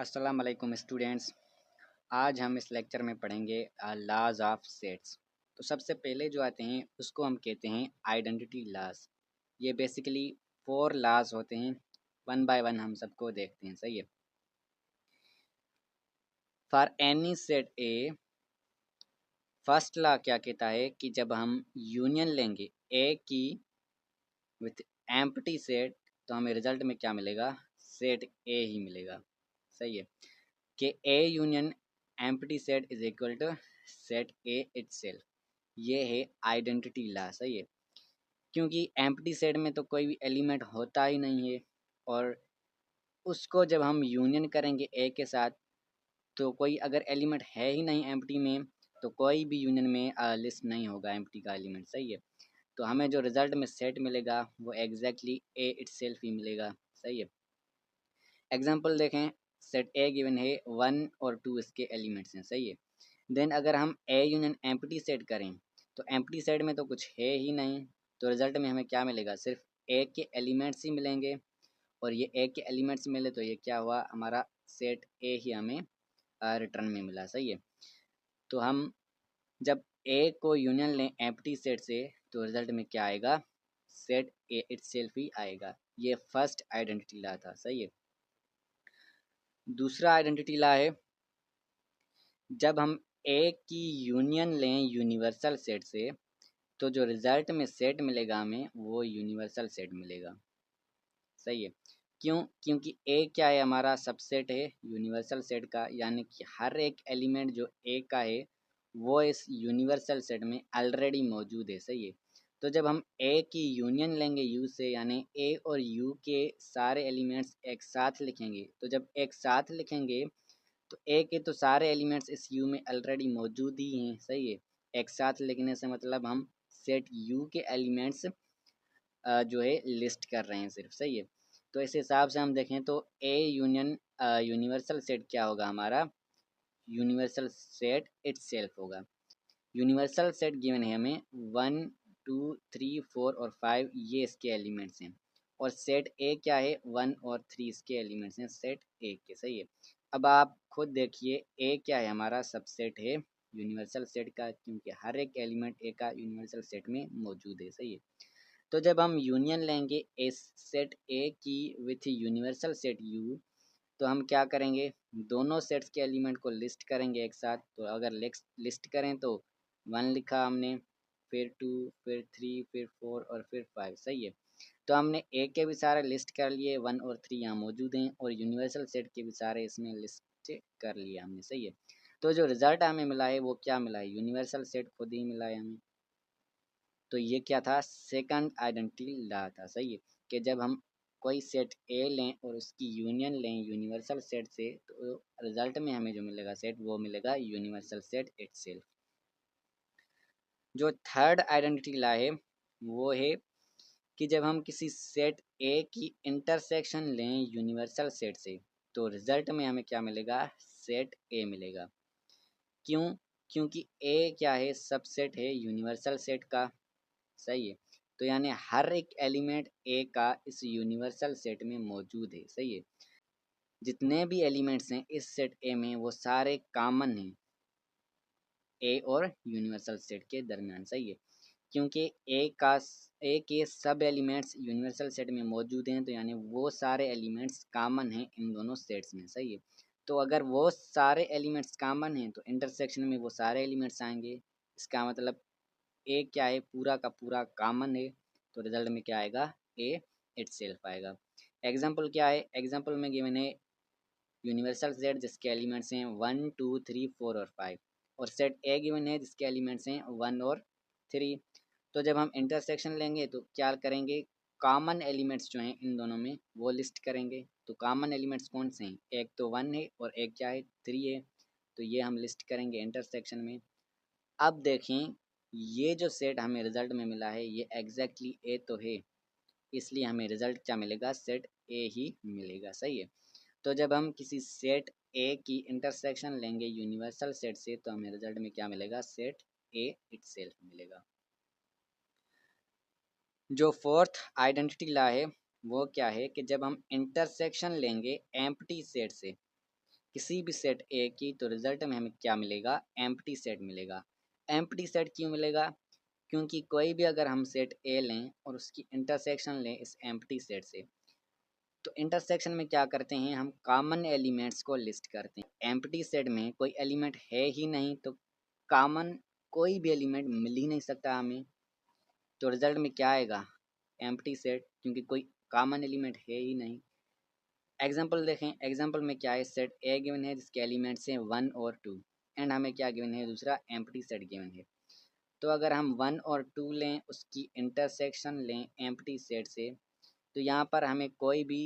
अस्सलाम वालेकुम स्टूडेंट्स। आज हम इस लेक्चर में पढ़ेंगे लॉज ऑफ सेट्स। तो सबसे पहले जो आते हैं उसको हम कहते हैं आइडेंटिटी लॉज। ये बेसिकली 4 लॉज होते हैं। वन बाय वन हम सबको देखते हैं। सही है। For any set A, first law क्या कहता है कि जब हम यूनियन लेंगे ए की विथ एम्प्टी सेट, तो हमें रिजल्ट में क्या मिलेगा? सेट ए ही मिलेगा। सही है कि A union empty set is equal to set A itself. ये है आइडेंटिटी लॉ। सही है, क्योंकि एम्प्टी सेट में तो कोई भी एलिमेंट होता ही नहीं है, और उसको जब हम यूनियन करेंगे ए के साथ, तो कोई अगर एलिमेंट है ही नहीं एम्प्टी में, तो कोई भी यूनियन में लिस्ट नहीं होगा एम्प्टी का एलिमेंट। सही है। तो हमें जो रिजल्ट में सेट मिलेगा वो एग्जैक्टली ए इटसेल्फ ही मिलेगा। सही है। एग्जाम्पल देखें, सेट ए गिवन है 1 और 2 इसके एलिमेंट्स हैं। सही है। देन अगर हम ए यूनियन एम्प्टी सेट करें, तो एम्प्टी सेट में तो कुछ है ही नहीं, तो रिजल्ट में हमें क्या मिलेगा? सिर्फ ए के एलिमेंट्स ही मिलेंगे, और ये ए के एलिमेंट्स मिले तो ये क्या हुआ? हमारा सेट ए ही हमें रिटर्न में मिला। सही है। तो हम जब ए को यूनियन लें एम्प्टी सेट से, तो रिजल्ट में क्या आएगा? सेट ए इटसेल्फ ही आएगा। ये फर्स्ट आइडेंटिटी लॉ था। सही है। दूसरा आइडेंटिटी लॉ है, जब हम ए की यूनियन लें यूनिवर्सल सेट से, तो जो रिजल्ट में सेट मिलेगा हमें वो यूनिवर्सल सेट मिलेगा। सही है। क्यों? क्योंकि ए क्या है? हमारा सबसेट है यूनिवर्सल सेट का, यानी कि हर एक एलिमेंट जो ए का है वो इस यूनिवर्सल सेट में ऑलरेडी मौजूद है। सही है। तो जब हम ए की यूनियन लेंगे यू से, यानी ए और यू के सारे एलिमेंट्स एक साथ लिखेंगे, तो जब एक साथ लिखेंगे तो ए के तो सारे एलिमेंट्स इस यू में ऑलरेडी मौजूद ही हैं। सही है। एक साथ लिखने से मतलब हम सेट यू के एलिमेंट्स जो है लिस्ट कर रहे हैं सिर्फ। सही है। तो इस हिसाब से हम देखें तो ए यूनियन यूनिवर्सल सेट क्या होगा हमारा? यूनिवर्सल सेट इटसेल्फ होगा। यूनिवर्सल सेट गिवन है हमें 1 2 3 4 और 5, ये इसके एलिमेंट्स हैं, और सेट ए क्या है? 1 और 3 इसके एलिमेंट्स हैं सेट ए के। सही है। अब आप खुद देखिए, ए क्या है? हमारा सबसेट है यूनिवर्सल सेट का, क्योंकि हर एक एलिमेंट ए का यूनिवर्सल सेट में मौजूद है। सही है। तो जब हम यूनियन लेंगे इस सेट ए की विथ यूनिवर्सल सेट यू, तो हम क्या करेंगे? दोनों सेट्स के एलिमेंट को लिस्ट करेंगे एक साथ। तो अगर लिस्ट करें तो 1 लिखा हमने, फिर 2, फिर 3, फिर 4 और फिर 5। सही है। तो हमने ए के भी सारे लिस्ट कर लिए, 1 और 3 यहाँ मौजूद हैं, और यूनिवर्सल सेट के भी सारे इसमें लिस्ट कर लिए हमने। सही है। तो जो रिजल्ट हमें मिला है वो क्या मिला है? यूनिवर्सल सेट खुद ही मिला है हमें। तो ये क्या था? सेकंड आइडेंटिटी लॉ था। सही है। कि जब हम कोई सेट ए लें और उसकी यूनियन लें यूनिवर्सल सेट से, तो रिजल्ट में हमें जो मिलेगा सेट, वो मिलेगा यूनिवर्सल सेट इटसेल्फ। जो थर्ड आइडेंटिटी लॉ है वो है कि जब हम किसी सेट ए की इंटरसेक्शन लें यूनिवर्सल सेट से, तो रिजल्ट में हमें क्या मिलेगा? सेट ए मिलेगा। क्यों? क्योंकि ए क्या है? सबसेट है यूनिवर्सल सेट का। सही है। तो यानी हर एक एलिमेंट ए का इस यूनिवर्सल सेट में मौजूद है। सही है। जितने भी एलिमेंट्स हैं इस सेट ए में वो सारे कॉमन हैं ए और यूनिवर्सल सेट के दरमियान। सही है। क्योंकि ए के सब एलिमेंट्स यूनिवर्सल सेट में मौजूद हैं, तो यानी वो सारे एलिमेंट्स कॉमन हैं इन दोनों सेट्स में। सही है। तो अगर वो सारे एलिमेंट्स कॉमन हैं तो इंटरसेक्शन में वो सारे एलिमेंट्स आएंगे। इसका मतलब ए क्या है? पूरा का पूरा कॉमन है। तो रिजल्ट में क्या आएगा? ए इटसेल्फ आएगा। एग्जाम्पल क्या है? एग्जाम्पल में गिवन है यूनिवर्सल सेट जिसके एलिमेंट्स हैं 1 2 3 4 और 5, और सेट ए गिवन है जिसके एलिमेंट्स हैं 1 और 3। तो जब हम इंटरसेक्शन लेंगे तो क्या करेंगे? कॉमन एलिमेंट्स जो हैं इन दोनों में वो लिस्ट करेंगे। तो कॉमन एलिमेंट्स कौन से हैं? एक तो 1 है और एक क्या है? 3 है। तो ये हम लिस्ट करेंगे इंटरसेक्शन में। अब देखें, ये जो सेट हमें रिजल्ट में मिला है ये एग्जैक्टली ए तो है, इसलिए हमें रिजल्ट क्या मिलेगा? सेट ए ही मिलेगा। सही है। तो जब हम किसी सेट ए की इंटरसेक्शन लेंगे यूनिवर्सल सेट से, तो हमें रिजल्ट में क्या मिलेगा? सेट ए इटसेल्फ मिलेगा। जो फोर्थ आइडेंटिटी लॉ है वो क्या है कि जब हम इंटरसेक्शन लेंगे एम्प्टी सेट से, किसी भी सेट ए की, तो रिजल्ट में हमें क्या मिलेगा, एम्प्टी सेट मिलेगा। एम्प्टी सेट क्यों मिलेगा, क्योंकि कोई भी अगर हम सेट ए लें और उसकी इंटरसेक्शन लें इस एम्प्टी सेट से, तो इंटरसेक्शन में क्या करते हैं, हम कॉमन एलिमेंट्स को लिस्ट करते हैं। एम्प्टी सेट में कोई एलिमेंट है ही नहीं, तो कॉमन कोई भी एलिमेंट मिल ही नहीं सकता हमें, तो रिजल्ट में क्या आएगा, एम्प्टी सेट, क्योंकि कोई कॉमन एलिमेंट है ही नहीं। एग्जाम्पल देखें, एग्जाम्पल में क्या है, सेट ए गिवन है जिसके एलिमेंट्स हैं 1 और 2, एंड हमें क्या गिवन है, दूसरा एम्प्टी सेट गिवन है। तो अगर हम 1 और 2 लें, उसकी इंटरसेक्शन लें एम्प्टी सेट से, तो यहाँ पर हमें कोई भी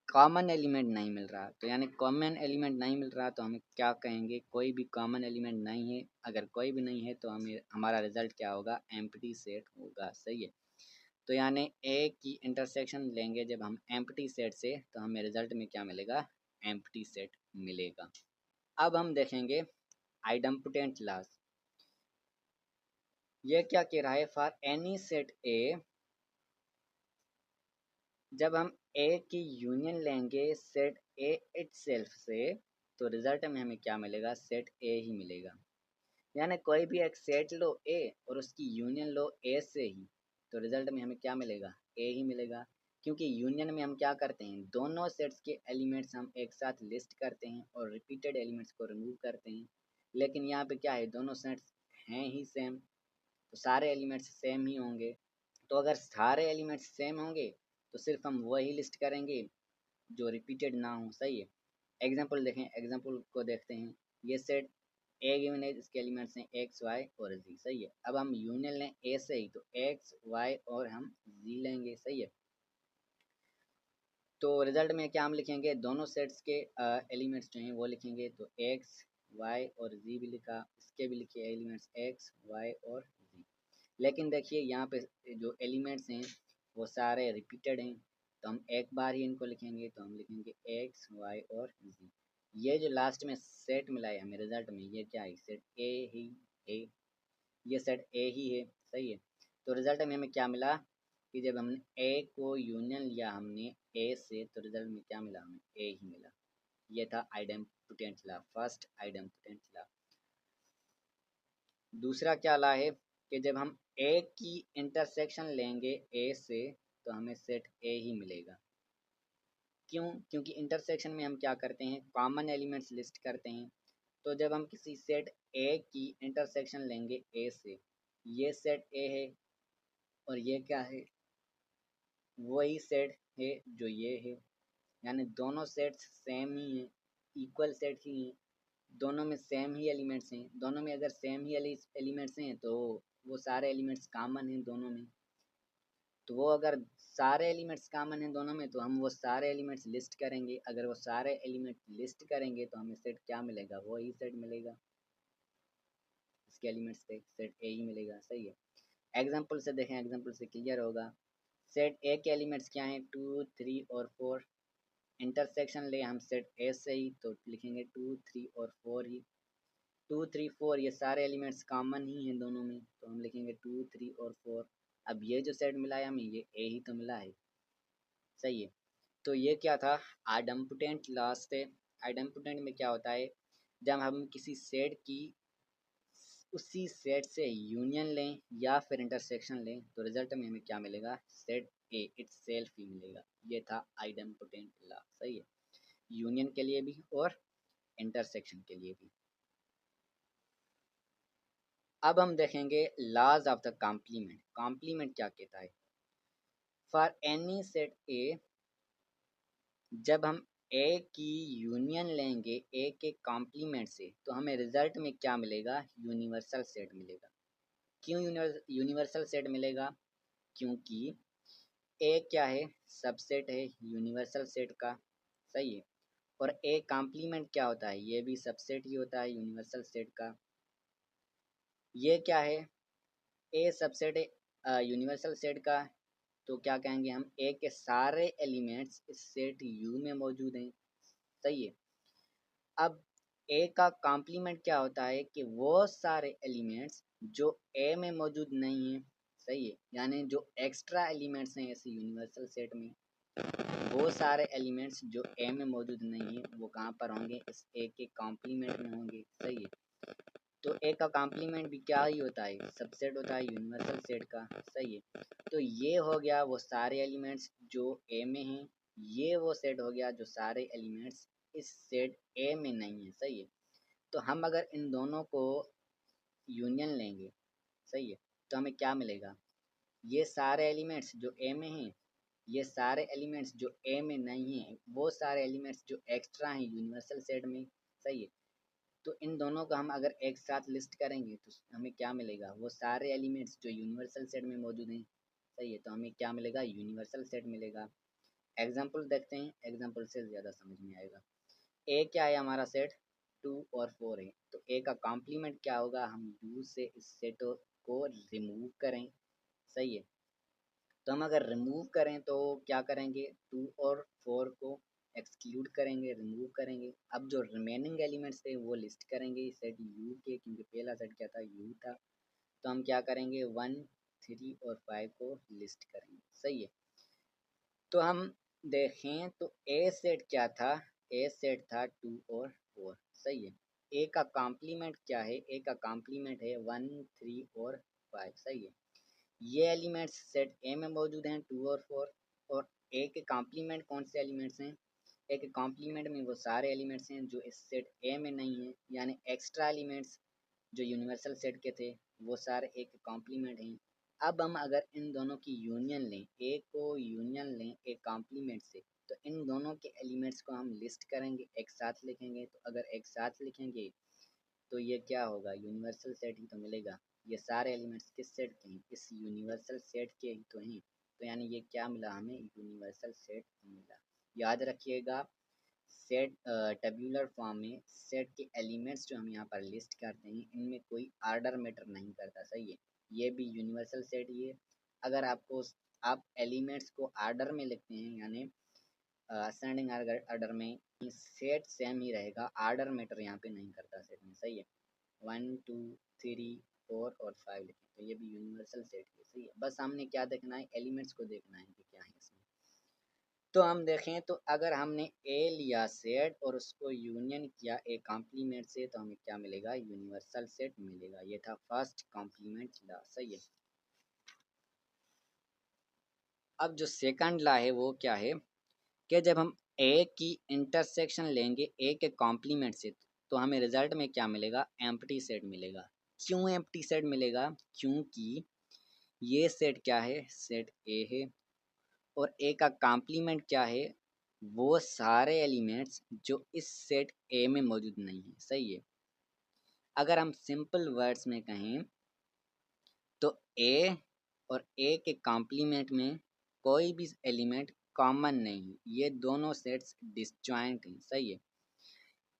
कॉमन एलिमेंट नहीं मिल रहा। तो यानी कॉमन एलिमेंट नहीं मिल रहा, तो हमें क्या कहेंगे, कोई भी कॉमन एलिमेंट नहीं है। अगर कोई भी नहीं है तो हमें हमारा रिजल्ट क्या होगा, एम्प्टी सेट होगा। सही है। तो यानी ए की इंटरसेक्शन लेंगे जब हम एम्प्टी सेट से, तो हमें रिजल्ट में क्या मिलेगा, एम्प्टी सेट मिलेगा। अब हम देखेंगे आइडम्पोटेंट क्लास। ये क्या कह रहा है, फॉर एनी सेट ए, जब हम ए की यूनियन लेंगे सेट ए इटसेल्फ से, तो रिजल्ट में हमें क्या मिलेगा, सेट ए ही मिलेगा। यानी कोई भी एक सेट लो ए और उसकी यूनियन लो ए से ही, तो रिजल्ट में हमें क्या मिलेगा, ए ही मिलेगा। क्योंकि यूनियन में हम क्या करते हैं, दोनों सेट्स के एलिमेंट्स हम एक साथ लिस्ट करते हैं और रिपीटेड एलिमेंट्स को रिमूव करते हैं। लेकिन यहाँ पे क्या है, दोनों सेट्स हैं ही सेम, तो सारे एलिमेंट्स सेम ही होंगे। तो अगर सारे एलिमेंट्स सेम होंगे, तो सिर्फ हम वही लिस्ट करेंगे जो रिपीटेड ना हो। सही है। एग्जाम्पल देखें, एग्जाम्पल को देखते हैं। ये सेट ए गिवन है, इसके एलिमेंट्स हैं एक्स वाई और जी। सही है। अब हम यूनियन लें ए से ही, तो एक्स वाई और हम जी लेंगे। सही है। तो रिजल्ट में क्या हम लिखेंगे, दोनों सेट्स के एलिमेंट्स जो हैं वो लिखेंगे, तो एक्स वाई और जी भी लिखा, इसके भी लिखे एलिमेंट्स एक्स वाई और जी। लेकिन देखिए यहाँ पे जो एलिमेंट्स हैं वो सारे रिपीटेड हैं, तो हम एक बार ही इनको लिखेंगे, तो हम लिखेंगे एक्स वाई और जी। ये जो लास्ट में सेट मिला है हमें रिजल्ट में, ये क्या है, सेट ए ही है, ये सेट ए ही है। सही है। तो रिजल्ट में हमें क्या मिला, कि जब हमने ए को यूनियन लिया हमने ए से, तो रिजल्ट में क्या मिला, हमें ए ही मिला। ये था idempotent law, first idempotent law. दूसरा क्या लॉ है, कि जब हम ए की इंटरसेक्शन लेंगे ए से, तो हमें सेट ए ही मिलेगा। क्यों, क्योंकि इंटरसेक्शन में हम क्या करते हैं, कॉमन एलिमेंट्स लिस्ट करते हैं। तो जब हम किसी सेट ए की इंटरसेक्शन लेंगे ए से, ये सेट ए है और ये क्या है, वही सेट है जो ये है। यानी दोनों सेट्स सेम ही हैं, इक्वल सेट ही हैं, दोनों में सेम ही एलिमेंट्स हैं। दोनों में अगर सेम ही एलिमेंट्स हैं, तो वो सारे एलिमेंट्स कॉमन हैं दोनों में। तो वो अगर सारे एलिमेंट्स कॉमन हैं दोनों में, तो हम वो सारे एलिमेंट्स लिस्ट करेंगे। अगर वो सारे एलिमेंट लिस्ट करेंगे, तो हमें सेट क्या मिलेगा, वही सेट मिलेगा, इसके एलिमेंट्स पे सेट ए ही मिलेगा। सही है। एग्जाम्पल से देखें, एग्जाम्पल से क्लियर होगा। सेट ए के एलिमेंट्स क्या हैं, 2 3 और 4। इंटरसेक्शन ले हम सेट ए से ही, तो लिखेंगे 2 3 और 4 ही। 2 3 4 ये सारे एलिमेंट्स कॉमन ही हैं दोनों में, तो हम लिखेंगे 2 3 और 4। अब ये जो सेट मिला है हमें, ये ए ही तो मिला है। सही है। तो ये क्या था, आइडेम्पोटेंट लॉस थे। आइडेम्पोटेंट में क्या होता है, जब हम किसी सेट की उसी सेट से यूनियन लें या फिर इंटरसेक्शन लें, तो रिजल्ट में हमें क्या मिलेगा, सेट ए इटसेल्फ ही मिलेगा। ये था आइडेम्पोटेंट लॉ। सही है। यूनियन के लिए भी और इंटरसेक्शन के लिए भी। अब हम देखेंगे laws of the complement. Complement क्या कहता है, फॉर एनी सेट ए, जब हम ए की यूनियन लेंगे ए के कॉम्प्लीमेंट से, तो हमें रिजल्ट में क्या मिलेगा, यूनिवर्सल सेट मिलेगा। क्यों यूनिवर्सल सेट मिलेगा, क्योंकि ए क्या है, सबसेट है यूनिवर्सल सेट का। सही है। और ए कॉम्प्लीमेंट क्या होता है, ये भी सबसेट ही होता है यूनिवर्सल सेट का। ये क्या है, ए सबसेट है यूनिवर्सल सेट का, तो क्या कहेंगे हम, ए के सारे एलिमेंट्स इस सेट यू में मौजूद हैं। सही है। अब ए का कॉम्प्लीमेंट क्या होता है, कि वो सारे एलिमेंट्स जो ए में मौजूद नहीं हैं। सही है। यानी जो एक्स्ट्रा एलिमेंट्स हैं इस यूनिवर्सल सेट में, वो सारे एलिमेंट्स जो ए में मौजूद नहीं है वो कहाँ पर होंगे, इस ए के कॉम्प्लीमेंट में होंगे। सही है, तो ए का कॉम्प्लीमेंट भी क्या ही होता है, सबसेट होता है यूनिवर्सल सेट का। सही है, तो ये हो गया वो सारे एलिमेंट्स जो ए में हैं, ये वो सेट हो गया जो सारे एलिमेंट्स इस सेट ए में नहीं है। सही है, तो हम अगर इन दोनों को यूनियन लेंगे, सही है, तो हमें क्या मिलेगा, ये सारे एलिमेंट्स जो ए में हैं, ये सारे एलिमेंट्स जो ए में नहीं हैं, वो सारे एलिमेंट्स जो एक्स्ट्रा हैं यूनिवर्सल सेट में। सही है, तो इन दोनों को हम अगर एक साथ लिस्ट करेंगे तो हमें क्या मिलेगा, वो सारे एलिमेंट्स जो यूनिवर्सल सेट में मौजूद हैं। सही है, तो हमें क्या मिलेगा, यूनिवर्सल सेट मिलेगा। एग्जाम्पल देखते हैं, एग्जाम्पल से ज़्यादा समझ में आएगा। ए क्या है हमारा सेट, 2 और 4 है, तो ए का कॉम्प्लीमेंट क्या होगा, हम यू से इस सेट को रिमूव करें। सही है, तो हम अगर रिमूव करें तो क्या करेंगे, 2 और 4 को एक्सक्लूड करेंगे, रिमूव करेंगे। अब जो रिमेनिंग एलिमेंट्स थे वो लिस्ट करेंगे सेट यू के, क्योंकि पहला सेट क्या था, यू था। तो हम क्या करेंगे, 1, 3 और 5 को लिस्ट करेंगे। सही है, तो हम देखें तो ए सेट क्या था, ए सेट था 2 और 4। सही है, ए का कॉम्प्लीमेंट क्या है, ए का कॉम्प्लीमेंट है 1, 3 और 5। सही है, ये एलिमेंट्स सेट ए में मौजूद हैं 2 और 4, और ए के कॉम्प्लीमेंट कौन से एलिमेंट्स हैं, ए के कॉम्प्लीमेंट में वो सारे एलिमेंट्स हैं जो इस सेट ए में नहीं है, यानी एक्स्ट्रा एलिमेंट्स जो यूनिवर्सल सेट के थे वो सारे ए के कॉम्प्लीमेंट हैं। अब हम अगर इन दोनों की यूनियन लें, ए को यूनियन लें ए कॉम्प्लीमेंट से, तो इन दोनों के एलिमेंट्स को हम लिस्ट करेंगे, एक साथ लिखेंगे। तो अगर एक साथ लिखेंगे तो ये क्या होगा, यूनिवर्सल सेट ही तो मिलेगा। ये सारे एलिमेंट्स किस सेट के हैं, इस यूनिवर्सल सेट के ही तो हैं। तो यानी ये क्या मिला हमें, यूनिवर्सल सेट मिला। याद रखिएगा, सेट टेबुलर फॉर्म में सेट के एलिमेंट्स जो हम यहाँ पर लिस्ट करते हैं इनमें कोई आर्डर मैटर नहीं करता। सही है, ये भी यूनिवर्सल सेट ही है। अगर आपको आप एलिमेंट्स को आर्डर में लिखते हैं, यानी असेंडिंग आर्डर में, सेट सेम ही रहेगा, आर्डर मैटर यहाँ पे नहीं करता सेट में। सही है, 1, 2, 3, 4 और 5 लिखें तो ये भी यूनिवर्सल सेट है। सही है, बस हमने क्या देखना है, एलिमेंट्स को देखना है कि क्या है इसमें। तो हम देखें तो अगर हमने ए लिया सेट और उसको यूनियन किया ए कॉम्प्लीमेंट से, तो हमें क्या मिलेगा, यूनिवर्सल सेट मिलेगा। ये था फर्स्ट कॉम्प्लीमेंट लॉ। सही है, अब जो सेकंड लॉ है वो क्या है, कि जब हम ए की इंटरसेक्शन लेंगे ए के कॉम्प्लीमेंट से, तो हमें रिजल्ट में क्या मिलेगा, एम्प्टी सेट मिलेगा। क्यों एम्प्टी सेट मिलेगा, क्योंकि ये सेट क्या है, सेट ए है, और ए का कॉम्प्लीमेंट क्या है, वो सारे एलिमेंट्स जो इस सेट ए में मौजूद नहीं है। सही है, अगर हम सिंपल वर्ड्स में कहें तो ए और ए के कॉम्प्लीमेंट में कोई भी एलिमेंट कॉमन नहीं है, ये दोनों सेट्स डिसजॉइंट हैं। सही है,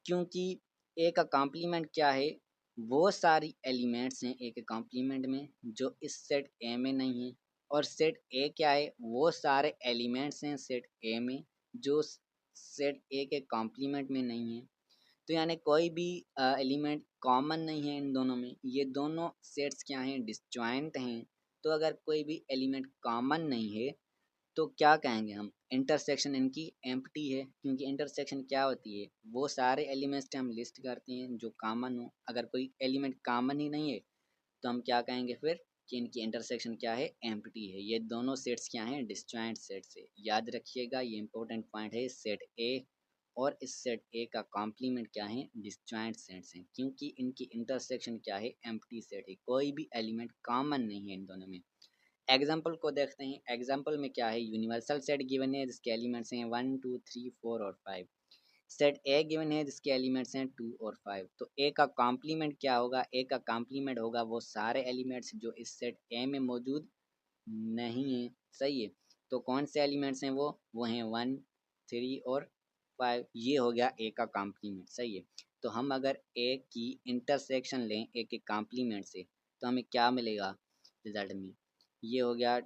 क्योंकि ए का कॉम्प्लीमेंट क्या है, वो सारी एलिमेंट्स हैं ए के कॉम्प्लीमेंट में जो इस सेट ए में नहीं है, और सेट ए क्या है, वो सारे एलिमेंट्स हैं सेट ए में जो सेट ए के कॉम्प्लीमेंट में नहीं है। तो यानी कोई भी एलिमेंट कॉमन नहीं है इन दोनों में, ये दोनों सेट्स क्या हैं, डिसजॉइंट हैं। तो अगर कोई भी एलिमेंट कॉमन नहीं है तो क्या कहेंगे हम, इंटरसेक्शन इनकी एम्प्टी है, क्योंकि इंटरसेक्शन क्या होती है, वो सारे एलिमेंट्स हम लिस्ट करते हैं जो कॉमन हो। अगर कोई एलिमेंट कॉमन ही नहीं है तो हम क्या कहेंगे फिर, कि इनकी इंटरसेक्शन क्या है, एम्प्टी है। ये दोनों सेट्स क्या हैं, डिसजॉइंट सेट्स है। याद रखिएगा, ये इंपॉर्टेंट पॉइंट है, सेट ए और इस सेट ए का कॉम्प्लीमेंट क्या है, डिसजॉइंट सेट्स हैं, क्योंकि इनकी इंटरसेक्शन क्या है, एम्प्टी सेट है, कोई भी एलिमेंट कॉमन नहीं है इन दोनों में। एग्जाम्पल को देखते हैं, एग्जाम्पल में क्या है, यूनिवर्सल सेट गिवन है जिसके एलिमेंट्स हैं 1, 2, 3, 4 और 5। सेट ए गिवन है जिसके एलिमेंट्स हैं 2 और 5। तो ए का कॉम्प्लीमेंट क्या होगा, ए का कॉम्प्लीमेंट होगा वो सारे एलिमेंट्स जो इस सेट ए में मौजूद नहीं है। सही है, तो कौन से एलिमेंट्स हैं, वो हैं 1, 3 और 5। ये हो गया ए का कॉम्प्लीमेंट। सही है, तो हम अगर ए की इंटरसेक्शन लें ए के कॉम्प्लीमेंट से, तो हमें क्या मिलेगा रिजल्ट में, ये हो गया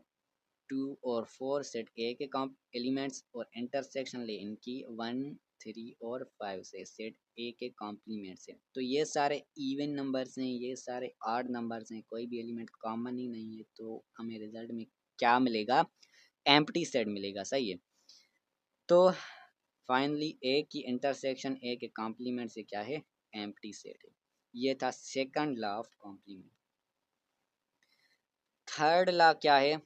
2 और 4 सेट ए के एलिमेंट्स, और इंटरसेक्शन ले इनकी 1, 3 और 5 से सेट ए के कॉम्प्लीमेंट से। तो ये सारे इवन नंबर्स हैं, ये सारे ऑड नंबर्स हैं, कोई भी एलिमेंट कॉमन ही नहीं है। तो हमें रिजल्ट में क्या मिलेगा, एम्प्टी सेट मिलेगा। सही है, तो फाइनली ए की इंटरसेक्शन ए के कॉम्प्लीमेंट से क्या है, एम्प्टी सेट है। ये था second law of complement. Third law क्या है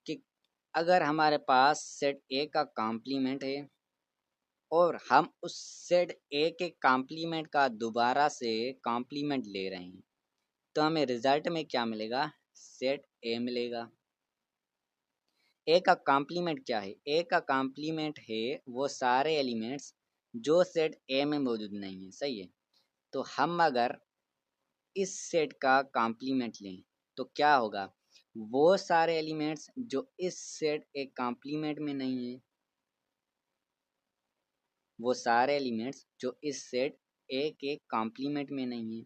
कि अगर हमारे पास सेट ए का कॉम्प्लीमेंट है और हम उस सेट ए के कॉम्प्लीमेंट का दोबारा से कॉम्प्लीमेंट ले रहे हैं तो हमें रिजल्ट में क्या मिलेगा, सेट ए मिलेगा। ए का कॉम्प्लीमेंट क्या है, ए का कॉम्प्लीमेंट है वो सारे एलिमेंट्स जो सेट ए में मौजूद नहीं है, सही है। तो हम अगर इस सेट का कॉम्प्लीमेंट लें तो क्या होगा, वो सारे एलिमेंट्स जो इस सेट ए कॉम्प्लीमेंट में नहीं है, वो सारे एलिमेंट्स जो इस सेट ए के कॉम्प्लीमेंट में नहीं है,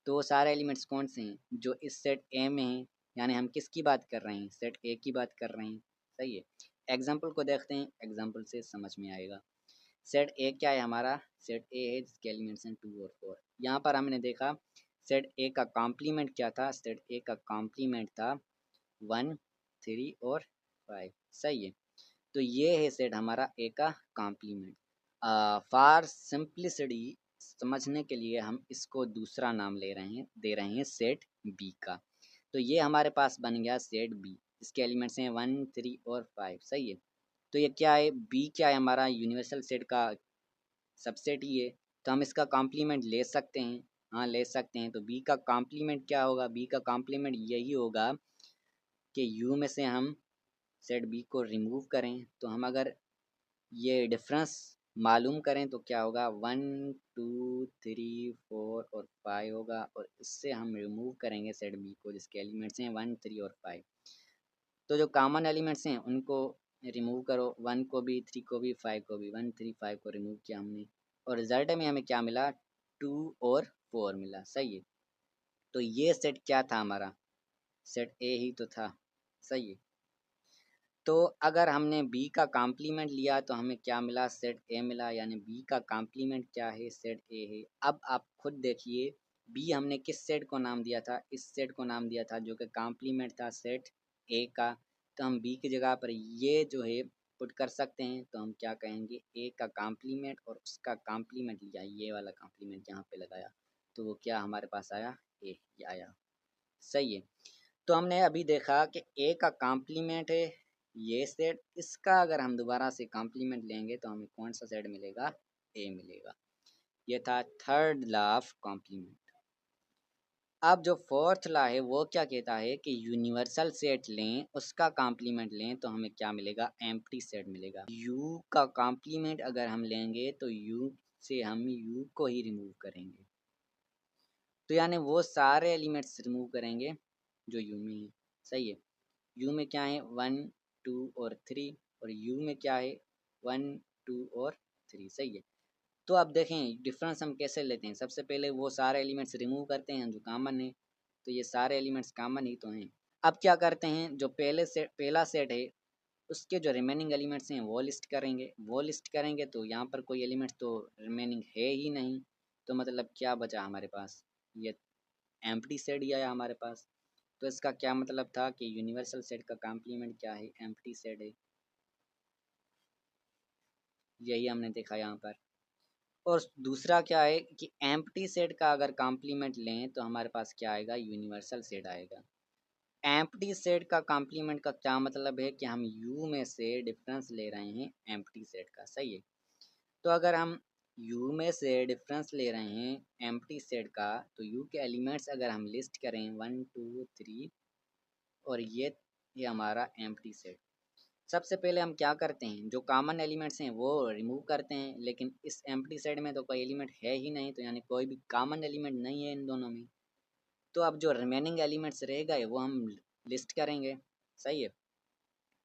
तो वो सारे एलिमेंट्स कौन से हैं, जो इस सेट ए में हैं। यानी हम किसकी बात कर रहे हैं, सेट ए की बात कर रहे हैं, सही है। एग्जाम्पल को देखते हैं, एग्जाम्पल से समझ में आएगा। सेट ए क्या है हमारा, सेट ए है जिसके एलिमेंट्स हैं 2 और 4। यहाँ पर हमने देखा सेट ए का कॉम्प्लीमेंट क्या था, सेट ए का कॉम्प्लीमेंट था 1, 3 और 5, सही है। तो ये है सेट हमारा ए का कॉम्प्लीमेंट। फॉर सिंप्लिसिटी समझने के लिए हम इसको दूसरा नाम ले रहे हैं, दे रहे हैं सेट बी का। तो ये हमारे पास बन गया सेट बी, इसके एलिमेंट्स हैं 1, 3 और 5, सही है। तो ये क्या है, बी क्या है हमारा, यूनिवर्सल सेट का सबसेट ही है। तो हम इसका कॉम्प्लीमेंट ले सकते हैं, हाँ ले सकते हैं। तो बी का कॉम्प्लीमेंट क्या होगा, बी का कॉम्प्लीमेंट यही होगा कि यू में से हम सेट बी को रिमूव करें। तो हम अगर ये डिफरेंस मालूम करें तो क्या होगा, 1, 2, 3, 4 और 5 होगा, और इससे हम रिमूव करेंगे सेट बी को जिसके एलिमेंट्स हैं 1, 3 और 5। तो जो कॉमन एलिमेंट्स हैं उनको रिमूव करो, 1 को भी, 3 को भी, 5 को भी, 1, 3, 5 को रिमूव किया हमने, और रिजल्ट में हमें क्या मिला, 2 और 4 मिला, सही है। तो ये सेट क्या था हमारा, सेट ए ही तो था, सही है। तो अगर हमने बी का कॉम्प्लीमेंट लिया तो हमें क्या मिला, सेट ए मिला, यानी बी का कॉम्प्लीमेंट क्या है, सेट ए है। अब आप खुद देखिए बी हमने किस सेट को नाम दिया था, इस सेट को नाम दिया था जो कि कॉम्प्लीमेंट था सेट ए का। तो हम बी की जगह पर ये जो है पुट कर सकते हैं। तो हम क्या कहेंगे, ए का कॉम्प्लीमेंट और उसका कॉम्प्लीमेंट लिया, ये वाला कॉम्प्लीमेंट यहाँ पे लगाया, तो वो क्या हमारे पास आया, ए ये आया, सही है। तो हमने अभी देखा कि ए का कॉम्प्लीमेंट है ये सेट, इसका अगर हम दोबारा से कॉम्प्लीमेंट लेंगे तो हमें कौन सा सेट मिलेगा, ए मिलेगा। ये था थर्ड लॉ ऑफ कॉम्प्लीमेंट। अब जो फोर्थ लॉ है वो क्या कहता है कि यूनिवर्सल सेट लें, उसका कॉम्प्लीमेंट लें तो हमें क्या मिलेगा, एम्प्टी सेट मिलेगा। यू का कॉम्प्लीमेंट अगर हम लेंगे तो यू से हम यू को ही रिमूव करेंगे, तो यानी वो सारे एलिमेंट्स रिमूव करेंगे जो यू में है, सही है। यू में क्या है, 1, 2 और 3, और यू में क्या है, 1, 2 और 3, सही है। तो अब देखें डिफरेंस हम कैसे लेते हैं, सबसे पहले वो सारे एलिमेंट्स रिमूव करते हैं जो कॉमन है, तो ये सारे एलिमेंट्स कॉमन ही तो हैं। अब क्या करते हैं, जो पहला सेट है उसके जो रिमेनिंग एलिमेंट्स हैं वो लिस्ट करेंगे, वो लिस्ट करेंगे तो यहाँ पर कोई एलिमेंट तो रिमेनिंग है ही नहीं, तो मतलब क्या बचा हमारे पास, ये एम्प्टी सेट ही आया हमारे पास। तो इसका क्या मतलब था कि यूनिवर्सल सेट का कॉम्प्लीमेंट क्या है, एम्प्टी सेट है, यही हमने देखा यहाँ पर। और दूसरा क्या है कि एम्प्टी सेट का अगर कॉम्प्लीमेंट लें तो हमारे पास क्या आएगा, यूनिवर्सल सेट आएगा। एम्प्टी सेट का कॉम्प्लीमेंट का क्या मतलब है कि हम यू में से डिफरेंस ले रहे हैं एम्प्टी सेट का, सही है। तो अगर हम यू में से डिफरेंस ले रहे हैं एम्प्टी सेट का, तो यू के एलिमेंट्स अगर हम लिस्ट करें 1, 2, 3, और ये हमारा एम्प्टी सेट। सबसे पहले हम क्या करते हैं, जो कॉमन एलिमेंट्स हैं वो रिमूव करते हैं, लेकिन इस एम्प्टी सेट में तो कोई एलिमेंट है ही नहीं, तो यानी कोई भी कॉमन एलिमेंट नहीं है इन दोनों में। तो अब जो रिमेनिंग एलिमेंट्स रह गए वो हम लिस्ट करेंगे, सही है।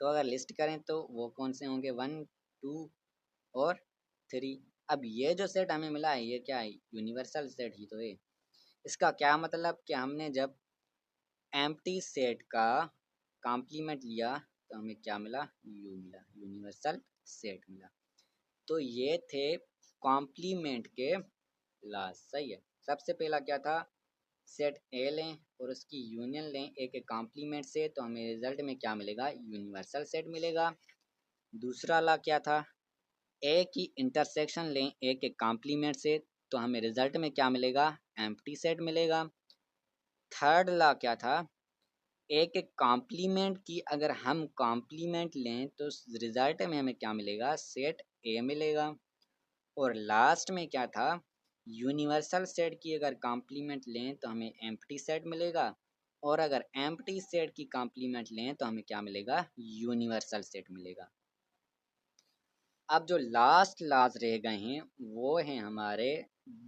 तो अगर लिस्ट करें तो वो कौन से होंगे, 1, 2 और 3। अब ये जो सेट हमें मिला है ये क्या है, यूनिवर्सल सेट ही तो है। इसका क्या मतलब कि हमने जब एम्प्टी सेट का कॉम्प्लीमेंट लिया तो हमें क्या मिला, यू मिला, यूनिवर्सल सेट मिला। तो ये थे कॉम्प्लीमेंट के लॉज, सही है। सबसे पहला क्या था, सेट ए लें और उसकी यूनियन लें ए के कॉम्प्लीमेंट से, तो हमें रिजल्ट में क्या मिलेगा, यूनिवर्सल सेट मिलेगा। दूसरा लॉ क्या था, ए की इंटरसेक्शन लें ए के कॉम्प्लीमेंट से तो हमें रिजल्ट में क्या मिलेगा, एम्प्टी सेट मिलेगा। थर्ड लॉ क्या था, ए के कॉम्प्लीमेंट की अगर हम कॉम्प्लीमेंट लें तो रिजल्ट में हमें क्या मिलेगा, सेट ए मिलेगा। और लास्ट में क्या था, यूनिवर्सल सेट की अगर कॉम्प्लीमेंट लें तो हमें एम्प्टी सेट मिलेगा, और अगर एम्प्टी सेट की कॉम्प्लीमेंट लें तो हमें क्या मिलेगा, यूनिवर्सल सेट मिलेगा। अब जो लास्ट लॉज रह गए हैं वो हैं हमारे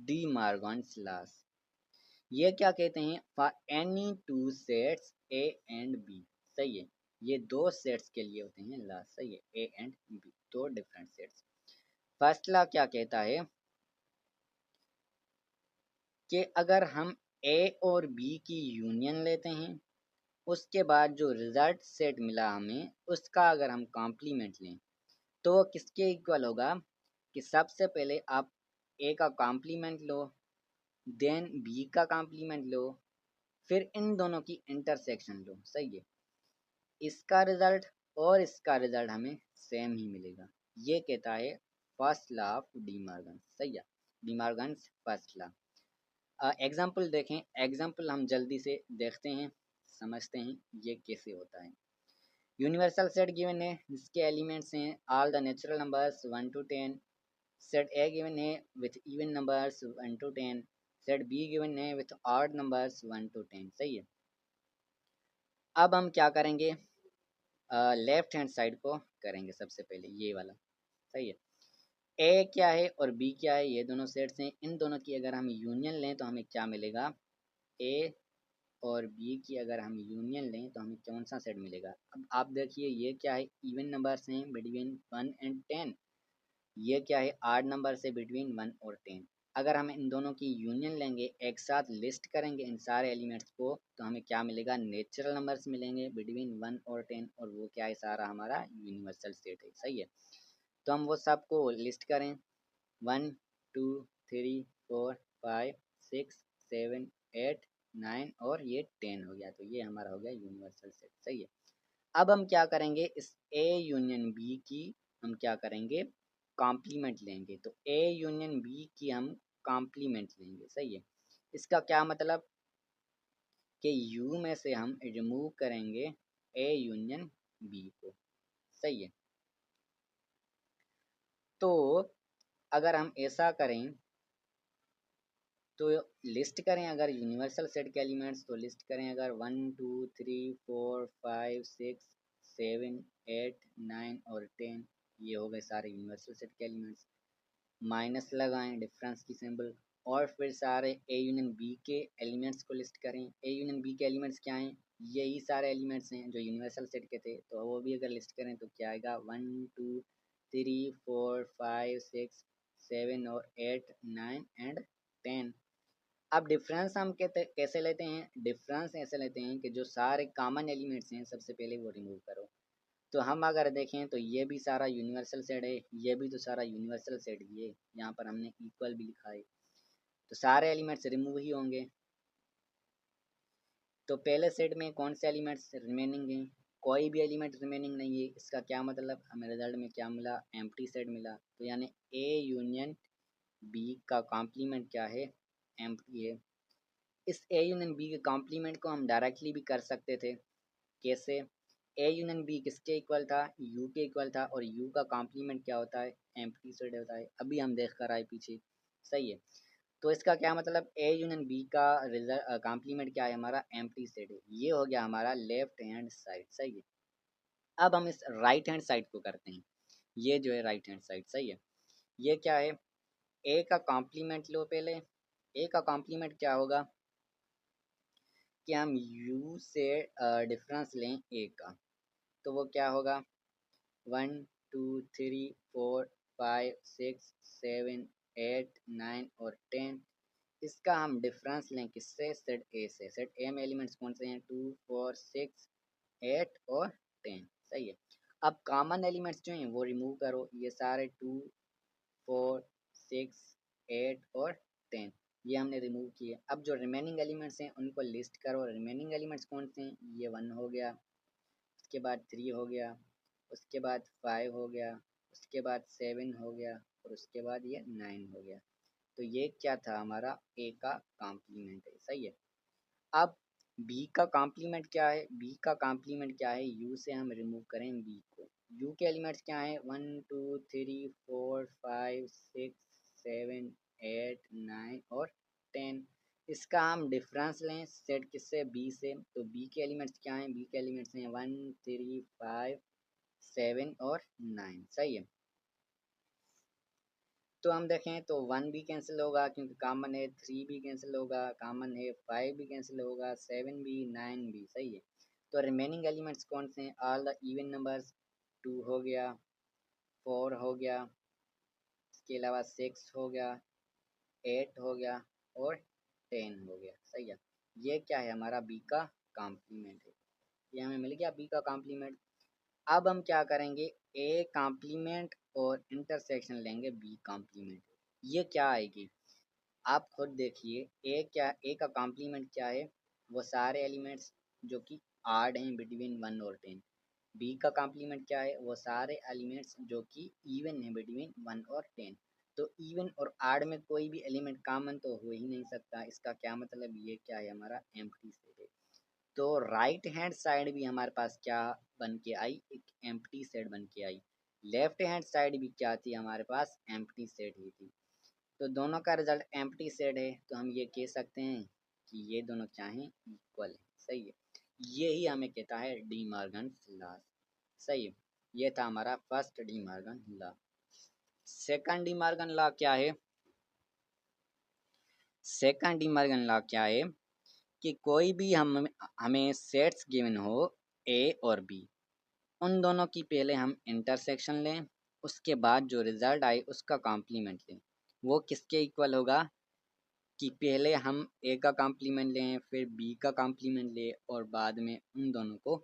डी मॉर्गन्स लॉज। ये क्या कहते हैं, for any two sets A and B, सही है, ये दो सेट्स के लिए होते हैं लॉज, सही है, ए एंड बी, दो डिफरेंट सेट्स। फर्स्ट लॉ क्या कहता है कि अगर हम ए और बी की यूनियन लेते हैं, उसके बाद जो रिजल्ट सेट मिला हमें उसका अगर हम कॉम्प्लीमेंट लें तो वो किसके इक्वल होगा, कि सबसे पहले आप ए का कॉम्प्लीमेंट लो, देन बी का कॉम्प्लीमेंट लो, फिर इन दोनों की इंटरसेक्शन लो, सही है, इसका रिजल्ट और इसका रिजल्ट हमें सेम ही मिलेगा। ये कहता है first law of De Morgan, सही है, De Morgan first law. Example देखें, एग्जाम्पल हम जल्दी से देखते हैं, समझते हैं ये कैसे होता है। यूनिवर्सल सेट गिवन है जिसके एलिमेंट्स हैं all the natural numbers 1 to 10, set A given है with even numbers 1 to 10, set B given है विथ ऑड नंबर्स 1 to 10, सही है। अब हम क्या करेंगे, लेफ्ट हैंड साइड को करेंगे सबसे पहले, ये वाला, सही है। ए क्या है और बी क्या है, ये दोनों सेट्स हैं, इन दोनों की अगर हम यूनियन लें तो हमें क्या मिलेगा, ए और बी की अगर हम यूनियन लें तो हमें कौन सा सेट मिलेगा। अब आप देखिए ये क्या है, इवन नंबर्स हैं बिटवीन 1 and 10, ये क्या है, आड नंबर से बिटवीन 1 और 10। अगर हम इन दोनों की यूनियन लेंगे, एक साथ लिस्ट करेंगे इन सारे एलिमेंट्स को, तो हमें क्या मिलेगा, नेचुरल नंबर्स मिलेंगे बिटवीन 1 और 10, और वो क्या है, सारा हमारा यूनिवर्सल सेट है, सही है। तो हम वो सबको लिस्ट करें, 1 2 3 4 5 6 7 8 9 और ये 10 हो गया, तो ये हमारा हो गया यूनिवर्सल सेट, सही है। अब हम क्या करेंगे, इस ए यूनियन बी की हम क्या करेंगे, कॉम्प्लीमेंट लेंगे, तो ए यूनियन बी की हम कॉम्प्लीमेंट लेंगे, सही है। इसका क्या मतलब कि यू में से हम रिमूव करेंगे ए यूनियन बी को, सही है। तो अगर हम ऐसा करें तो लिस्ट करें, अगर यूनिवर्सल सेट के एलिमेंट्स तो लिस्ट करें, अगर 1 2 3 4 5 6 7 8 9 और 10, ये हो गए सारे यूनिवर्सल सेट के एलिमेंट्स। माइनस लगाएं डिफरेंस की सिंबल, और फिर सारे ए यूनियन बी के एलिमेंट्स को लिस्ट करें। ए यूनियन बी के एलिमेंट्स क्या हैं, यही सारे एलिमेंट्स हैं जो यूनिवर्सल सेट के थे, तो वो भी अगर लिस्ट करें तो क्या आएगा, 1 2 3 4 5 6 7 और 8 9 एंड 10। अब डिफरेंस हम कहते कैसे लेते हैं, डिफरेंस ऐसे लेते हैं कि जो सारे कॉमन एलिमेंट्स हैं सबसे पहले वो रिमूव करो। तो हम अगर देखें तो ये भी सारा यूनिवर्सल सेट है, ये भी तो सारा यूनिवर्सल सेट ही है, यहाँ पर हमने इक्वल भी लिखा है, तो सारे एलिमेंट्स रिमूव ही होंगे। तो पहले सेट में कौन से एलिमेंट्स रिमेनिंग हैं, कोई भी एलिमेंट रिमेनिंग नहीं है, इसका क्या मतलब, हमें रिजल्ट में क्या मिला, एम्प्टी सेट मिला। तो यानी ए यूनियन बी का कॉम्प्लीमेंट क्या है, एम्प्टी है। इस ए यूनियन बी के कॉम्प्लीमेंट को हम डायरेक्टली भी कर सकते थे, कैसे, ए यूनियन बी किसके इक्वल था, यू के इक्वल था, और यू का कॉम्प्लीमेंट क्या होता है, एम्प्टी सेट होता है, अभी हम देख कर आए पीछे, सही है। तो इसका क्या मतलब, ए यूनियन बी का रिजल्ट कॉम्प्लीमेंट क्या है, हमारा एम्प्टी सेट है। ये हो गया हमारा लेफ्ट हैंड साइड, सही है। अब हम इस राइट हैंड साइड को करते हैं, ये जो है राइट हैंड साइड, सही है। ये क्या है, ए का कॉम्प्लीमेंट लो पहले, ए का कॉम्प्लीमेंट क्या होगा कि हम यू से डिफरेंस लें ए का, तो वो क्या होगा, 1 2 3 4 5 6 7 8 9 और 10, इसका हम डिफरेंस लें किससे, सेट ए से। सेट ए में एलिमेंट्स कौन से हैं, 2 4 6 8 और 10, सही है। अब कॉमन एलिमेंट्स जो हैं वो रिमूव करो, ये सारे 2 4 6 8 और 10, ये हमने रिमूव किए। अब जो रिमेनिंग एलिमेंट्स हैं उनको लिस्ट करो, रिमेनिंग एलिमेंट्स कौन से हैं, ये 1 हो गया, उसके बाद 3 हो गया, उसके बाद 5 हो गया, उसके बाद 7 हो गया और उसके बाद ये 9 हो गया। तो ये क्या था हमारा ए का कॉम्प्लीमेंट है, सही है। अब बी का कॉम्प्लीमेंट क्या है, बी का कॉम्प्लीमेंट क्या है, यू से हम रिमूव करें बी को। यू के एलिमेंट्स क्या है, 1 2 3 4 5 6 7 8 9 और 10। इसका हम डिफरेंस लें सेट किससे, बी से, तो बी के एलिमेंट्स क्या हैं, बी के एलिमेंट्स हैं 1 3 5 7 और 9, सही है। तो हम देखें तो 1 भी कैंसिल होगा क्योंकि कॉमन है, 3 भी कैंसिल होगा कॉमन है, 5 भी कैंसिल होगा, 7 भी, 9 भी, सही है। तो रिमेनिंग एलिमेंट्स कौन से हैं, ऑल द इवन नंबर्स। 2 हो गया, 4 हो गया, इसके अलावा 6 हो गया, 8 हो गया और 10 हो गया, सही है। ये क्या है हमारा बी का कॉम्प्लीमेंट है, ये हमें मिल गया बी का कॉम्प्लीमेंट। अब हम क्या करेंगे, ए कॉम्प्लीमेंट और इंटरसेक्शन लेंगे बी कॉम्प्लीमेंट। ये क्या आएगी, आप खुद देखिए। ए क्या, ए का कॉम्प्लीमेंट क्या है, वो सारे एलिमेंट्स जो कि आड हैं बिटवीन 1 और 10। बी का कॉम्प्लीमेंट क्या है, वो सारे एलिमेंट्स जो कि इवन है बिटवीन 1 और 10। तो इवन और आड में कोई भी एलिमेंट कॉमन तो हो ही नहीं सकता, इसका क्या मतलब, ये क्या है हमारा एम्प्टी सेट है। तो राइट हैंड साइड भी हमारे पास क्या बन के आई, एक एम्प्टी सेट बन के आई। लेफ्ट हैंड साइड भी क्या थी हमारे पास, एम्प्टी सेट ही थी। तो दोनों का रिजल्ट एम्प्टी सेट है, तो हम ये कह सकते हैं कि ये दोनों क्या हैं, इक्वल है, सही है। यही हमें कहता है डी मॉर्गन लॉ, सही है। ये था हमारा first De Morgan law. Second De Morgan law क्या है, सेकंड डी मॉर्गन लॉ क्या है कि कोई भी हमें सेट्स गिवन हो ए और बी, उन दोनों की पहले हम इंटरसेक्शन लें, उसके बाद जो रिजल्ट आए उसका कॉम्प्लीमेंट लें। वो किसके इक्वल होगा कि पहले हम ए का कॉम्प्लीमेंट लें, फिर बी का कॉम्प्लीमेंट लें और बाद में उन दोनों को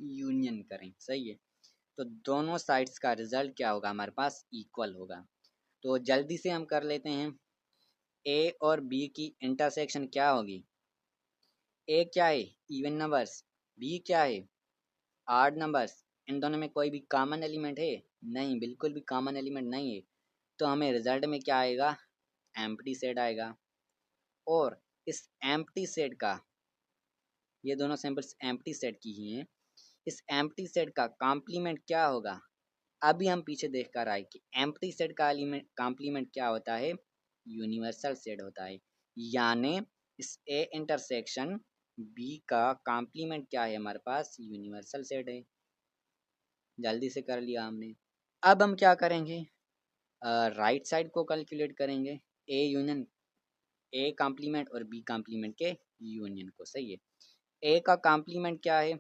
यूनियन करें, सही है। तो दोनों साइड्स का रिजल्ट क्या होगा हमारे पास, इक्वल होगा। तो जल्दी से हम कर लेते हैं, ए और बी की इंटरसेक्शन क्या होगी, ए क्या है, इवन नंबर्स, बी क्या है, आड नंबर्स। इन दोनों में कोई भी कॉमन एलिमेंट है, नहीं, बिल्कुल भी कॉमन एलिमेंट नहीं है। तो हमें रिजल्ट में क्या आएगा, एम्प्टी सेट आएगा। और इस एम्प्टी सेट का, ये दोनों सैंपल्स एम्प्टी सेट की ही हैं, इस एम्प्टी सेट का कॉम्प्लीमेंट क्या होगा। अभी हम पीछे देख कर आए कि एम्प्टी सेट का एलिमेंट कॉम्प्लीमेंट क्या होता है, यूनिवर्सल सेट होता है। यानी इस ए इंटरसेक्शन बी का कॉम्प्लीमेंट क्या है हमारे पास, यूनिवर्सल सेट है। जल्दी से कर लिया हमने। अब हम क्या करेंगे, राइट साइड को कैलकुलेट करेंगे, ए यूनियन, ए कॉम्प्लीमेंट और बी कॉम्प्लीमेंट के यूनियन को, सही है। ए का कॉम्प्लीमेंट क्या है,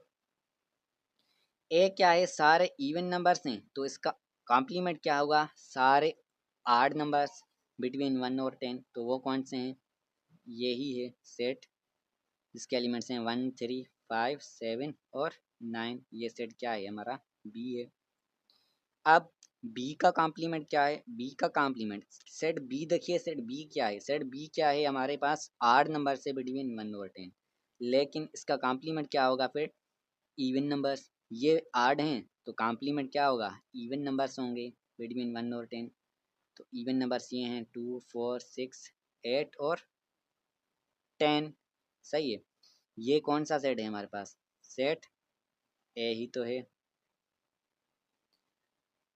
ए क्या है, सारे इवन नंबर्स हैं, तो इसका कॉम्प्लीमेंट क्या होगा, सारे आड नंबर्स बिटवीन 1 और 10। तो वो कौन से हैं, यही है सेट जिसके एलिमेंट्स हैं 1 3 5 7 और 9। ये सेट क्या है हमारा, बी है। अब बी का कॉम्प्लीमेंट क्या है, बी का कॉम्प्लीमेंट सेट बी, देखिए सेट बी क्या है, सेट बी क्या है हमारे पास, आड नंबर से बिटवीन 1 और 10। लेकिन इसका कॉम्प्लीमेंट क्या होगा फिर, इवन नंबर्स। ये आड हैं तो कॉम्प्लीमेंट क्या होगा, इवन नंबर्स होंगे बिटवीन 1 और 10। तो इवन नंबर्स ये हैं 2 4 6 8 और 10, सही है। ये कौन सा सेट है हमारे पास, सेट ए ही तो है।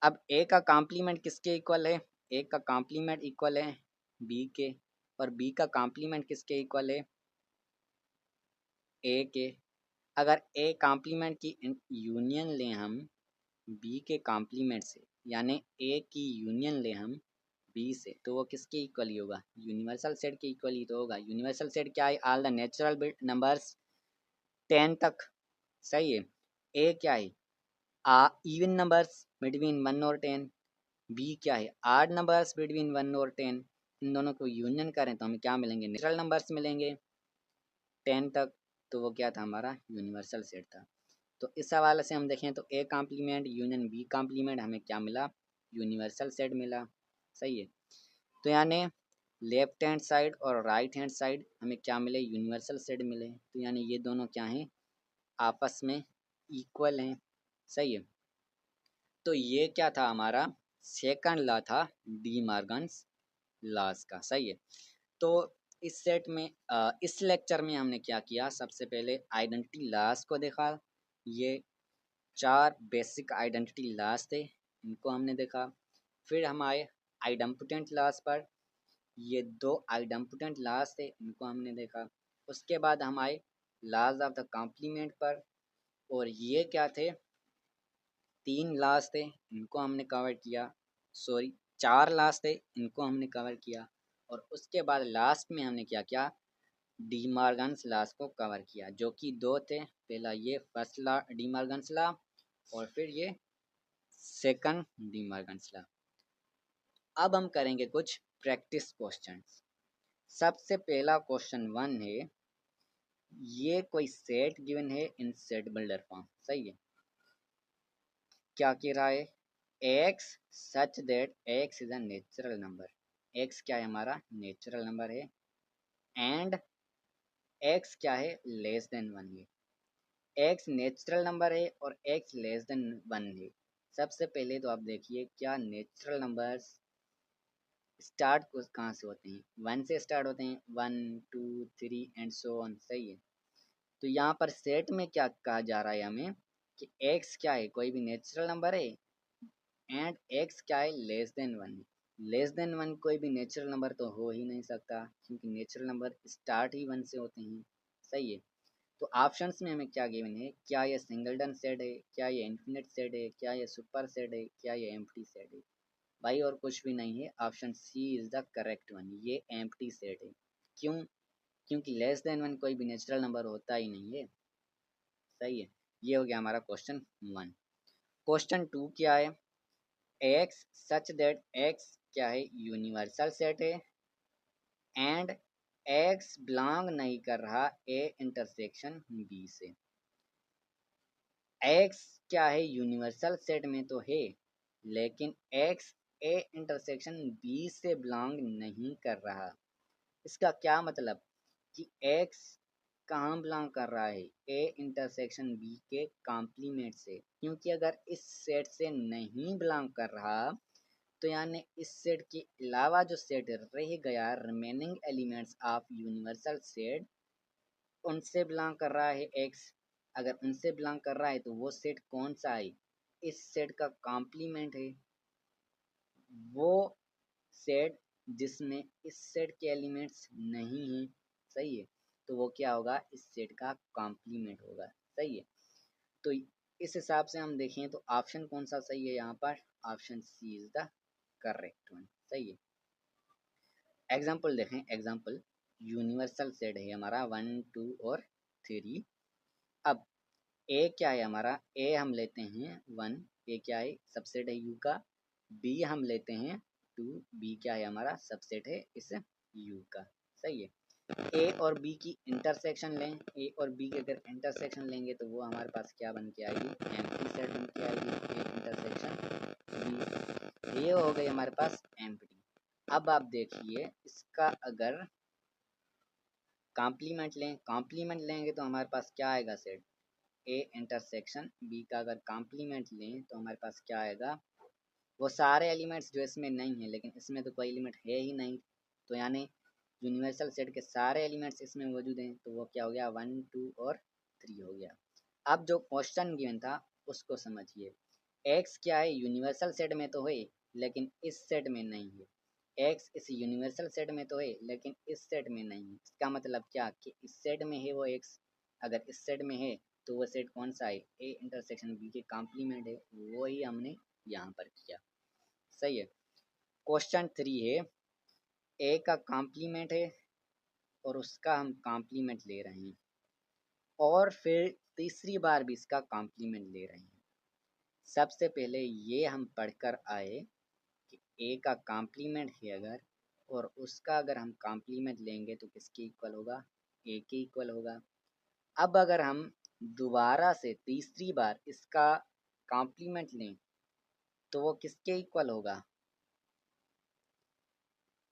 अब ए का कॉम्प्लीमेंट किसके इक्वल है, ए का कॉम्प्लीमेंट इक्वल है बी के, और बी का कॉम्प्लीमेंट किसके इक्वल है, ए के। अगर ए कॉम्प्लीमेंट की यूनियन लें हम बी के कॉम्प्लीमेंट से, यानी ए की यूनियन लें हम बी से, तो वो किसके इक्वल ही होगा, यूनिवर्सल सेट के इक्वल ही तो होगा। यूनिवर्सल सेट क्या है, ऑल द नेचुरल नंबर्स 10 तक, सही है। ए क्या है, इवन नंबर्स बिटवीन 1 और 10। बी क्या है, आड नंबर्स बिटवीन 1 और 10। इन दोनों को यूनियन करें तो हमें क्या मिलेंगे, नेचुरल नंबर्स मिलेंगे 10 तक। तो वो क्या था हमारा, यूनिवर्सल सेट था। तो इस हवाले से हम देखें तो A complement union B complement हमें क्या मिला, यूनिवर्सल सेट मिला, सही है। तो यानी लेफ्ट हैंड साइड और राइट हैंड साइड हमें क्या मिले, यूनिवर्सल सेट मिले। तो यानी ये दोनों क्या हैं, आपस में इक्वल हैं, सही है। तो ये क्या था हमारा सेकंड लॉ था डी मॉर्गन्स लॉज का। सही है। तो इस सेट में इस लेक्चर में हमने क्या किया, सबसे पहले आइडेंटिटी लॉज को देखा। ये 4 बेसिक आइडेंटिटी लॉज थे, इनको हमने देखा। फिर हम आए आइडम्पोटेंट लॉज पर। ये 2 आइडम्पोटेंट लॉज थे, इनको हमने देखा। उसके बाद हम आए लॉज ऑफ द कॉम्प्लीमेंट पर, और ये क्या थे, 3 लॉज थे, इनको हमने कवर किया। सॉरी, 4 लॉज थे, इनको हमने कवर किया। और उसके बाद लास्ट में हमने क्या किया, डी मॉर्गन्स लॉज को कवर किया, जो कि 2 थे। पहला ये first law D Morgan's law, और फिर ये सेकंड डी मॉर्गन्स लॉ। अब हम करेंगे कुछ प्रैक्टिस क्वेश्चंस। सबसे पहला क्वेश्चन 1 है, ये कोई सेट गिवन है इन सेट बिल्डर फॉर्म। सही है। क्या कह रहा है, x such that x is a natural number. x क्या है, हमारा नेचुरल नंबर है। एंड x क्या है, लेस देन 1 है। x नेचुरल नंबर है और x लेस देन 1 है। सबसे पहले तो आप देखिए, क्या नेचुरल नंबर्स स्टार्ट कहाँ से होते हैं, 1 से स्टार्ट होते हैं, 1 2 3 एंड सो ऑन। सही है। तो यहाँ पर सेट में क्या कहा जा रहा है हमें कि x क्या है, कोई भी नेचुरल नंबर है, एंड x क्या है, लेस देन 1। लेस देन 1 कोई भी नेचुरल नंबर तो हो ही नहीं सकता, क्योंकि नेचुरल नंबर स्टार्ट ही 1 से होते हैं। सही है। तो ऑप्शंस में हमें क्या गिवन है, क्या ये सिंगलटन सेट है, क्या ये इन्फिनिट सेट है, क्या ये सुपर सेट है, क्या ये एम्प्टी सेट है। भाई और कुछ भी नहीं है, option C is the correct one, ये एम्प्टी सेट है। क्यों, क्योंकि लेस देन 1 कोई भी नेचुरल नंबर होता ही नहीं है। सही है। ये हो गया हमारा क्वेश्चन 1। क्वेश्चन 2 क्या है, एक्स सच दैट एक्स क्या है, यूनिवर्सल सेट है। एंड एक्स बिलोंग नहीं कर रहा ए इंटरसेक्शन बी से। एक्स क्या है, यूनिवर्सल सेट में तो है, लेकिन एक्स ए इंटरसेक्शन बी से बिलोंग नहीं कर रहा। इसका क्या मतलब कि x कहाँ बिलोंग कर रहा है, ए इंटरसेक्शन बी के कॉम्प्लीमेंट से। क्योंकि अगर इस सेट से नहीं बिलोंग कर रहा, तो यानी इस सेट के अलावा जो सेट रह गया, remaining elements of universal set, उनसे बिलोंग कर रहा है x। अगर उनसे बिलोंग कर रहा है तो वो सेट कौन सा है, इस सेट का कॉम्प्लीमेंट है। वो सेट जिसमें इस सेट के एलिमेंट्स नहीं हैं। सही है। तो वो क्या होगा, इस सेट का कॉम्प्लीमेंट होगा। सही है। तो इस हिसाब से हम देखें तो ऑप्शन कौन सा सही है यहाँ पर, option C is the correct one. सही है। एग्जाम्पल देखें, एग्जाम्पल यूनिवर्सल सेट है हमारा 1 2 और 3। अब ए क्या है हमारा, ए हम लेते हैं 1, ए क्या है, सबसेट है यू का। बी हम लेते हैं 2, बी क्या है हमारा, सबसेट है इस यू का। सही है। ए और बी की इंटरसेक्शन लें, ए और बी की अगर इंटरसेक्शन लेंगे तो वो हमारे पास क्या बन के आएगी, एम्प्टी सेट बन के आएगी, ए इंटरसेक्शन बी। ये हो गई हमारे पास एम्प्टी। अब आप देखिए, इसका अगर कॉम्प्लीमेंट लें, कॉम्प्लीमेंट लेंगे तो हमारे पास क्या आएगा, सेट ए इंटरसेक्शन बी का अगर कॉम्प्लीमेंट लें तो हमारे पास क्या आएगा, वो सारे एलिमेंट्स जो इसमें नहीं है, लेकिन इसमें तो कोई एलिमेंट है ही नहीं। तो यानी यूनिवर्सल सेट के सारे एलिमेंट्स इसमें मौजूद हैं, तो वो क्या हो गया, 1 2 और 3 हो गया। अब जो क्वेश्चन गिवन था उसको समझिए। एक्स क्या है, यूनिवर्सल सेट में तो है, लेकिन इस सेट में नहीं है। एक्स इस यूनिवर्सल सेट में तो है, लेकिन इस सेट में नहीं है। इसका मतलब क्या, कि इस सेट में है वो एक्स। अगर इस सेट में है तो वो सेट कौन सा है, ए इंटरसेक्शन बी के कॉम्प्लीमेंट है। वो ही हमने यहाँ पर किया। सही है। क्वेश्चन 3 है, ए का कॉम्प्लीमेंट है और उसका हम कॉम्प्लीमेंट ले रहे हैं, और फिर तीसरी बार भी इसका कॉम्प्लीमेंट ले रहे हैं। सबसे पहले ये हम पढ़कर आए कि ए का कॉम्प्लीमेंट है अगर, और उसका अगर हम कॉम्प्लीमेंट लेंगे तो किसके इक्वल होगा, ए के इक्वल होगा। अब अगर हम दोबारा से तीसरी बार इसका कॉम्प्लीमेंट लें तो वो किसके इक्वल होगा,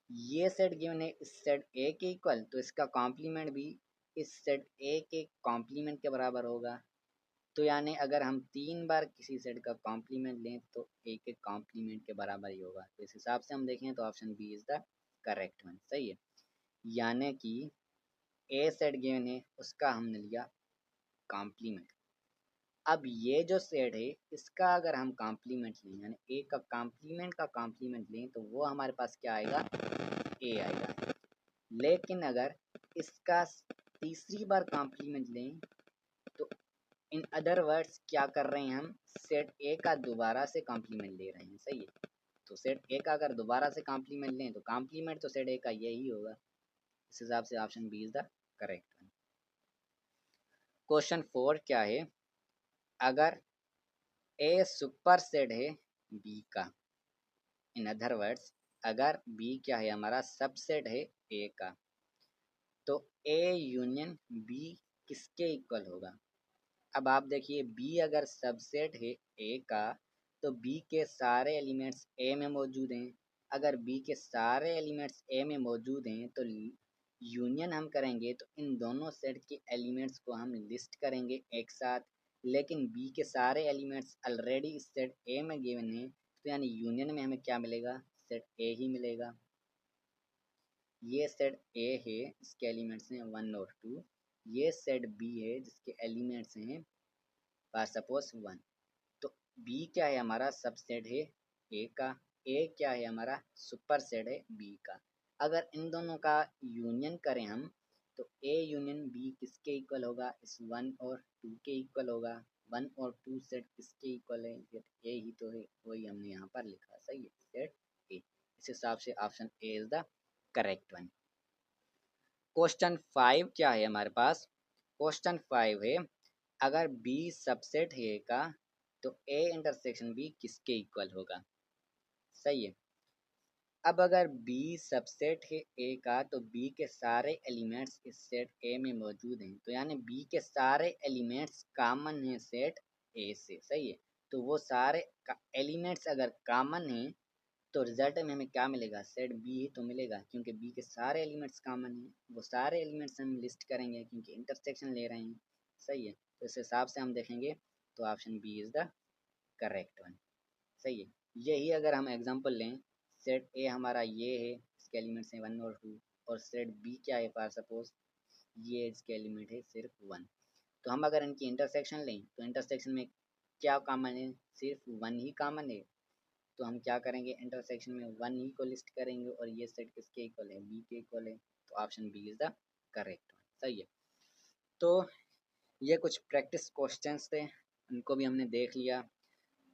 ये सेट गिवन है इस सेट ए के इक्वल, तो इसका कॉम्प्लीमेंट भी इस सेट ए के कॉम्प्लीमेंट के बराबर होगा। तो यानी अगर हम 3 बार किसी सेट का कॉम्प्लीमेंट लें तो एक एक कॉम्प्लीमेंट के बराबर ही होगा। तो इस हिसाब से हम देखें तो option B is the correct one. सही है, यानी कि ए सेट गिवन है उसका हमने लिया कॉम्प्लीमेंट। अब ये जो सेट है इसका अगर हम कॉम्प्लीमेंट लें यानी ए का कॉम्प्लीमेंट लें तो वो हमारे पास क्या आएगा, ए आएगा। लेकिन अगर इसका तीसरी बार कॉम्प्लीमेंट लें तो इन अदर वर्ड्स क्या कर रहे हैं, हम सेट ए का दोबारा से कॉम्प्लीमेंट ले रहे हैं। सही है, तो सेट ए का अगर दोबारा से कॉम्प्लीमेंट लें तो कॉम्प्लीमेंट तो सेट ए का यही होगा। इस हिसाब से option B is the correct one. Question 4 क्या है, अगर ए सुपर सेट है बी का, इन अदर वर्ड्स अगर बी क्या है हमारा सबसेट है ए का, तो ए यूनियन बी किसके इक्वल होगा। अब आप देखिए बी अगर सबसेट है ए का तो बी के सारे एलिमेंट्स ए में मौजूद हैं। अगर बी के सारे एलिमेंट्स ए में मौजूद हैं तो यूनियन हम करेंगे तो इन दोनों सेट के एलिमेंट्स को हम लिस्ट करेंगे एक साथ। लेकिन बी के सारे एलिमेंट्स ऑलरेडी इस सेट ए में गिवन हैं, तो यानी यूनियन में हमें क्या मिलेगा, सेट ए ही मिलेगा। ये सेट ए है, इसके एलिमेंट्स हैं 1 और 2। ये सेट बी है जिसके एलिमेंट्स हैं फॉर सपोज 1। तो बी क्या है हमारा सबसेट है ए का, ए क्या है हमारा सुपर सेट है बी का। अगर इन दोनों का यूनियन करें हम तो ए यूनियन बी किसके इक्वल होगा, इस 1 और 2 के इक्वल होगा। 1 और 2 सेट किसके इक्वल है, सेट ए ही तो है, वही हमने यहाँ पर लिखा। सही है, सेट ए। इस हिसाब से option A is the correct one. Question 5 क्या है हमारे पास, क्वेश्चन 5 है अगर बी सबसेट है A का तो ए इंटरसेक्शन बी किसके इक्वल होगा। सही है, अब अगर बी सबसेट है ए का तो बी के सारे एलिमेंट्स इस सेट ए में मौजूद हैं, तो यानी बी के सारे एलिमेंट्स कॉमन हैं सेट ए से। सही है, तो वो सारे एलिमेंट्स अगर कॉमन हैं तो रिजल्ट में हमें क्या मिलेगा, सेट बी ही तो मिलेगा, क्योंकि बी के सारे एलिमेंट्स कॉमन हैं। वो सारे एलिमेंट्स हम लिस्ट करेंगे क्योंकि इंटरसेक्शन ले रहे हैं। सही है, तो इस हिसाब से हम देखेंगे तो option B is the correct one. सही है, यही अगर हम एग्जांपल लें, सेट ए हमारा ये है, इसके एलिमेंट्स हैं 1 और 2, और सेट बी क्या है फॉर सपोज ये इसके एलिमेंट है सिर्फ 1। तो हम अगर इनकी इंटरसेक्शन लें तो इंटरसेक्शन में क्या कॉमन है, सिर्फ 1 ही कॉमन है। तो हम क्या करेंगे, इंटरसेक्शन में 1 ही को लिस्ट करेंगे और ये सेट किसके इक्वल है, बी के इक्वल है। तो option B is the correct one. सही है, तो ये कुछ प्रैक्टिस क्वेश्चंस थे, उनको भी हमने देख लिया।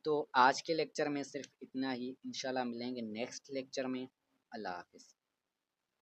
तो आज के लेक्चर में सिर्फ इतना ही, इंशाल्लाह मिलेंगे नेक्स्ट लेक्चर में। अल्लाह हाफिज़।